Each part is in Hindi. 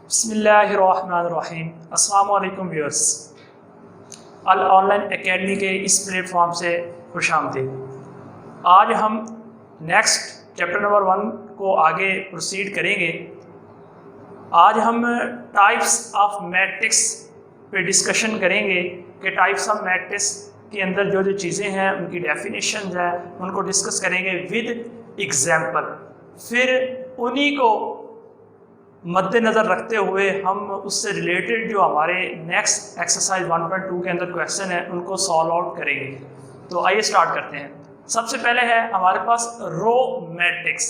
बिस्मिल्लाहिर्रहमानिर्रहीम। अस्सलाम वालेकुम व्यूअर्स, अल ऑनलाइन एकेडमी के इस प्लेटफॉर्म से खुशामदीद। आज हम नेक्स्ट चैप्टर नंबर 1 को आगे प्रोसीड करेंगे। आज हम टाइप्स ऑफ मैट्रिक्स पे डिस्कशन करेंगे कि टाइप्स ऑफ मैट्रिक्स के अंदर जो जो चीज़ें हैं उनकी डेफिनेशन है उनको डिस्कस करेंगे विद एग्जाम्पल। फिर उन्हीं को मद्देनज़र रखते हुए हम उससे रिलेटेड जो हमारे नेक्स्ट एक्सरसाइज 1.2 के अंदर क्वेश्चन है उनको सॉल्व आउट करेंगे। तो आइए स्टार्ट करते हैं। सबसे पहले है हमारे पास रो मैट्रिक्स,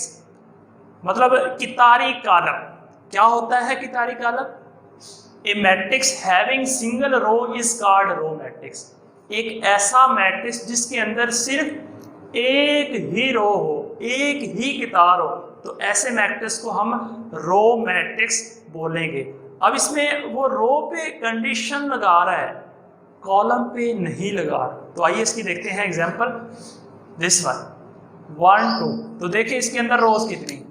मतलब कितारी कॉलम। क्या होता है कितारी column? A matrix having single row is called row matrix. एक ऐसा मैट्रिक्स जिसके अंदर सिर्फ एक ही रो हो, एक ही कितार हो, तो ऐसे मैट्रिक्स को हम रो मैट्रिक्स बोलेंगे। अब इसमें वो रो पे कंडीशन लगा रहा है, कॉलम पे नहीं लगा रहा। तो आइए इसकी देखते हैं एग्जांपल। This one 1 2। तो देखिए इसके अंदर रोज कितनी,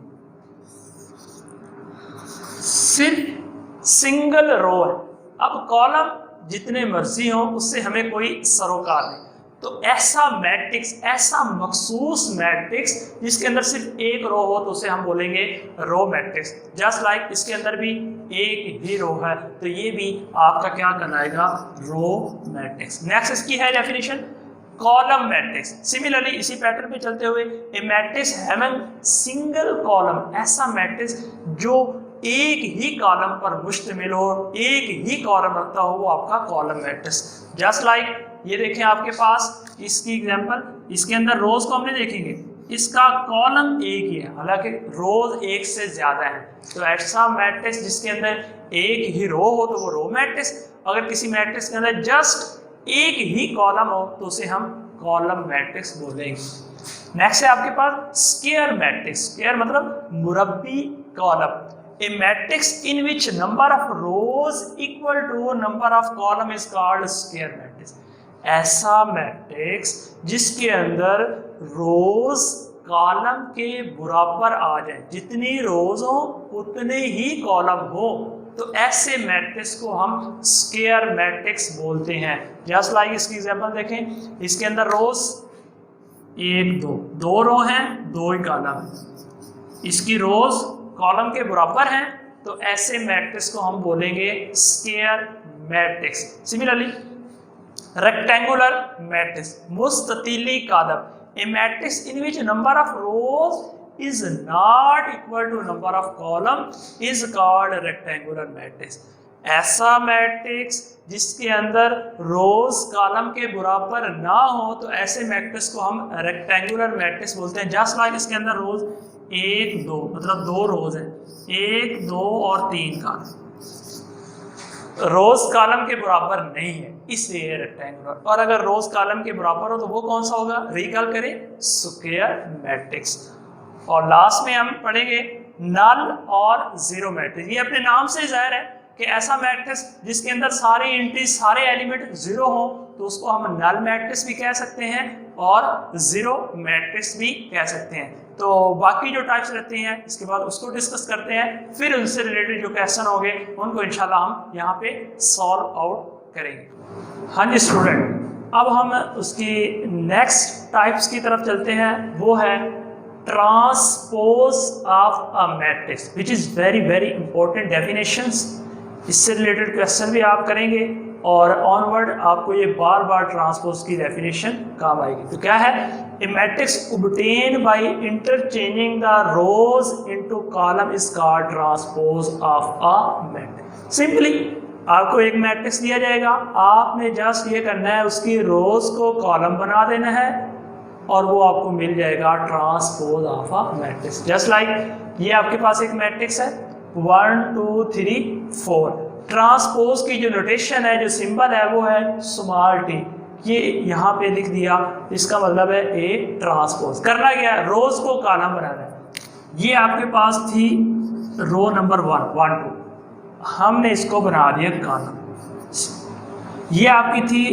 सिर्फ सिंगल रो है। अब कॉलम जितने मर्जी हो उससे हमें कोई सरोकार नहीं। तो ऐसा मैट्रिक्स, ऐसा मखसूस मैट्रिक्स जिसके अंदर सिर्फ एक रो हो तो उसे हम बोलेंगे रो मैट्रिक्स। जस्ट लाइक इसके अंदर भी एक ही रो है तो ये भी आपका क्या कहलाएगा? Row matrix. नेक्स्ट इसकी है डेफिनेशन कॉलम मैट्रिक्स। सिमिलरली इसी पैटर्न पे चलते हुए ए मैट्रिक्स हैविंग सिंगल कॉलम, ऐसा मैट्रिक्स जो एक ही कॉलम पर मुश्तमिल हो, एक ही कॉलम रखता हो, वो आपका कॉलम मैट्रिक्स। जस्ट लाइक ये देखें आपके पास इसकी एग्जांपल, इसके अंदर रोज को हमने देखेंगे, इसका कॉलम एक ही है, हालांकि रोज एक से ज्यादा है। तो ऐसा मैट्रिक्स जिसके अंदर एक ही रो हो तो वो रो मैट्रिक्स। अगर किसी मैट्रिक्स के अंदर जस्ट एक ही कॉलम हो तो उसे हम कॉलम मैट्रिक्स बोलेंगे। नेक्स्ट है आपके पास स्क्वायर मैट्रिक्स। स्क्वायर मतलब मुरब्बी column. A matrix in which number of rows equal to number of column is called square matrix। ऐसा मैट्रिक्स जिसके अंदर रोज कॉलम के बराबर आ जाए, जितनी रोज हो उतने ही कॉलम हो, तो ऐसे मैट्रिक्स को हम स्क्वायर मैट्रिक्स बोलते हैं। जस्ट लाइक इसकी एग्जांपल देखें, इसके अंदर रोज 1 2, 2 रो हैं, 2 ही कॉलम, इसकी रोज कॉलम के बराबर हैं, तो ऐसे मैट्रिक्स को हम बोलेंगे square matrix. Similarly rectangular matrix, मुस्ततिली column, a matrix in which number of rows is not equal to number of column is called rectangular matrix. ऐसा मैट्रिक्स जिसके अंदर रोज कॉलम के बराबर ना हो तो ऐसे मैट्रिक्स को हम रेक्टेंगुलर मैट्रिक्स बोलते हैं। जस्ट लाइक इसके अंदर रोज 1 2, मतलब 2 रोज है, 1 2 और 3 कॉलम, रोज कॉलम के बराबर नहीं है इसलिए रेक्टेंगुलर। और अगर रोज कॉलम के बराबर हो तो वो कौन सा होगा? रिकॉल करें, स्क्वायर मैट्रिक्स। और लास्ट में हम पढ़ेंगे नल और जीरो मैट्रिक्स। ये अपने नाम से जाहिर है कि ऐसा मैट्रिक्स जिसके अंदर सारे एंट्री, सारे एलिमेंट जीरो हो तो उसको हम नल मैट्रिक्स भी कह सकते हैं और जीरो मैट्रिक्स भी कह सकते हैं। तो बाकी जो टाइप्स रहते हैं इसके बाद उसको डिस्कस करते हैं, फिर उनसे रिलेटेड जो क्वेश्चन होंगे उनको इंशाल्लाह हम यहाँ पे सॉल्व आउट करेंगे। हाँ जी स्टूडेंट, अब हम उसकी नेक्स्ट टाइप्स की तरफ चलते हैं, वो है transpose of a matrix, which is very very important definitions. इससे रिलेटेड क्वेश्चन भी आप करेंगे और ऑनवर्ड आपको ये बार बार ट्रांसपोज की डेफिनेशन काम आएगी। तो क्या है? ए matrix obtained by interchanging the rows into column is called transpose of a matrix। Simply आपको एक मैट्रिक्स दिया जाएगा, आपने जस्ट ये करना है उसकी रोज को कॉलम बना देना है और वो आपको मिल जाएगा transpose of a matrix. Just like ये आपके पास एक मैट्रिक्स है 1 2 3 4। ट्रांसपोज की जो नोटेशन है, जो सिंबल है वो है स्मॉल टी। ये यहाँ पे लिख दिया, इसका मतलब है ए ट्रांसपोज। करना क्या है? रोज को कॉलम बनाना है। ये आपके पास थी रो नंबर 1 2, हमने इसको बना दिया कॉलम। ये आपकी थी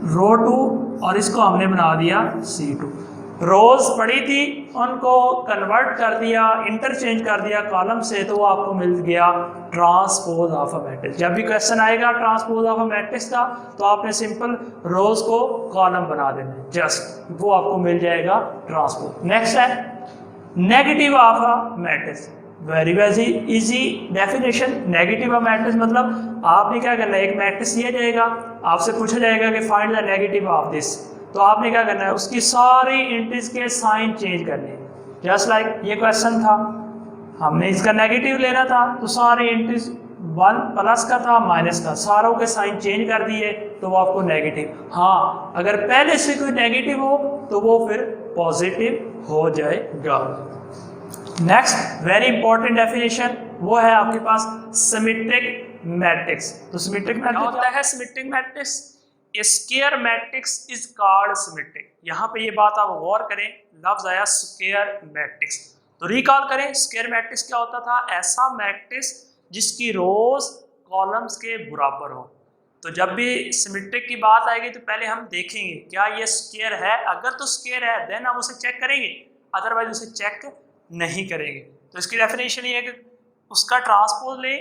रो 2 और इसको हमने बना दिया C2। रोज पड़ी थी, उनको कन्वर्ट कर दिया, इंटरचेंज कर दिया कॉलम से, तो वो आपको मिल गया ट्रांसपोज ऑफ अ मैट्रिक्स। जब भी क्वेश्चन आएगा ट्रांसपोज ऑफ अ मैट्रिक्स का, तो आपने सिंपल रोज को कॉलम बना देना, जस्ट वो आपको मिल जाएगा ट्रांसपोज। नेक्स्ट है negative of a matrix. Very very easy definition. Negative of matrix मतलब आपने क्या करना है, एक मैट्रिक्स दिया जाएगा, आपसे पूछा जाएगा कि find the negative of this, तो आपने क्या करना है, उसकी सारी एंट्रीज के साइन चेंज करने। जस्ट लाइक ये क्वेश्चन था, हमने इसका नेगेटिव लेना था, तो सारी एंट्रीज 1 प्लस का था, माइनस का, सारों के साइन चेंज कर दिए, तो वो आपको नेगेटिव। हाँ, अगर पहले से कोई नेगेटिव हो तो वो फिर पॉजिटिव हो जाएगा। नेक्स्ट वेरी इंपॉर्टेंट डेफिनेशन, वो है आपके पास सिमेट्रिक मैट्रिक्स। तो सिमेट्रिक मैट्रिक्स क्या होता है? Symmetric matrix, square matrix is called symmetric. यहाँ पे ये बात आप गौर करें, लफ्ज आया स्क्वायर मैट्रिक्स। तो रिकॉल करें, स्क्वायर मैट्रिक्स क्या होता था? ऐसा मैट्रिक्स जिसकी रोज कॉलम्स के बराबर हो। तो जब भी सिमेट्रिक की बात आएगी तो पहले हम देखेंगे क्या ये स्क्वायर है, अगर तो स्क्वायर है देन हम उसे चेक करेंगे, अदरवाइज उसे चेक नहीं करेंगे। तो इसकी डेफिनेशन ये है कि उसका ट्रांसपोज ले,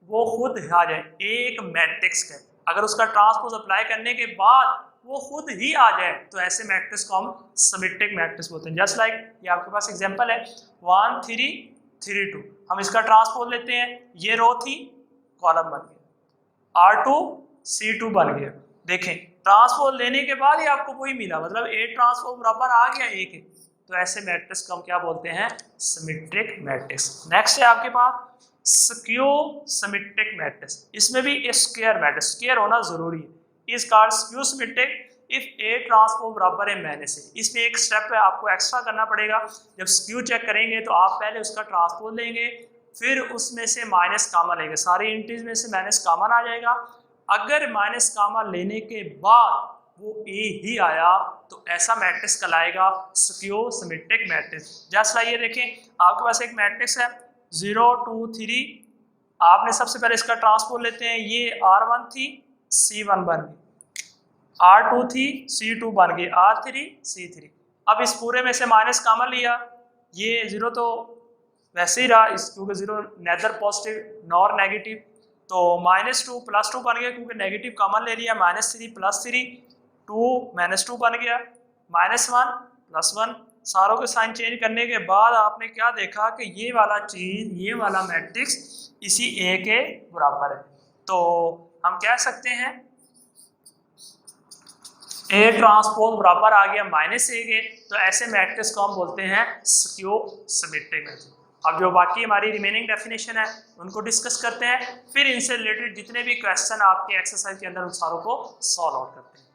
वो खुद आ जाए एक मैट्रिक्स का, अगर उसका ट्रांसपोज अप्लाई करने के बाद वो खुद ही आ जाए, तो ऐसे मैट्रिक्स को हम सिमेट्रिक मैट्रिक्स बोलते हैं। जस्ट लाइक ये आपके पास एग्जांपल है 1 3 3 2, हम इसका ट्रांसपोज लेते हैं, ये रो थी, कॉलम बन गया, R2 C2 बन गया। देखें ट्रांसपोज लेने के बाद ही आपको वही मिला, मतलब A ट्रांसपोज बराबर आ गया A के, तो ऐसे मैट्रिक्स को हम क्या बोलते हैं? Symmetric matrix. नेक्स्ट है आपके पास स्क्यू सिमेट्रिक मैट्रिक्स। इसमें भी स्क्वायर मैट्रिक्स, स्क्वायर होना जरूरी है, is called skew symmetric if A transpose बराबर है माइनस A। इसमें एक स्टेप है आपको एक्स्ट्रा करना पड़ेगा। जब स्क्यू चेक करेंगे तो आप पहले उसका ट्रांसपोज लेंगे, फिर उसमें से माइनस कॉमन लेंगे, सारी एंट्रीज में से माइनस कॉमन आ जाएगा। अगर माइनस कॉमन लेने के बाद वो A ही आया तो ऐसा मैट्रिक्स कहलाएगा स्क्यू सिमेट्रिक मैट्रिक्स। जस्ट लाइए देखें, आपके पास एक मैट्रिक्स है 0 2 3, आपने सबसे पहले इसका ट्रांसपोज लेते हैं, ये R1 थी C1 बन गई, R2 थी C2 बन गई, R3 C3। अब इस पूरे में से माइनस कॉमन लिया, ये 0 तो वैसे ही रहा, इस क्योंकि 0 नेदर पॉजिटिव नॉर नेगेटिव, तो -2 +2 बन गया, क्योंकि नेगेटिव कॉमन ले लिया, -3 +3 2 -2 बन गया, -1 +1। सारों के साइन चेंज करने के बाद आपने क्या देखा कि ये वाला चीज, ये वाला मैट्रिक्स इसी A के बराबर है। तो हम कह सकते हैं A ट्रांसपोज बराबर आ गया -A के, तो ऐसे मैट्रिक्स को हम बोलते हैं स्क्यू सिमेट्रिक मैट्रिक्स। अब जो बाकी हमारी रिमेनिंग डेफिनेशन है उनको डिस्कस करते हैं, फिर इनसे रिलेटेड जितने भी क्वेश्चन आपके एक्सरसाइज के अंदर उन सारों को सॉल्व आउट करते हैं।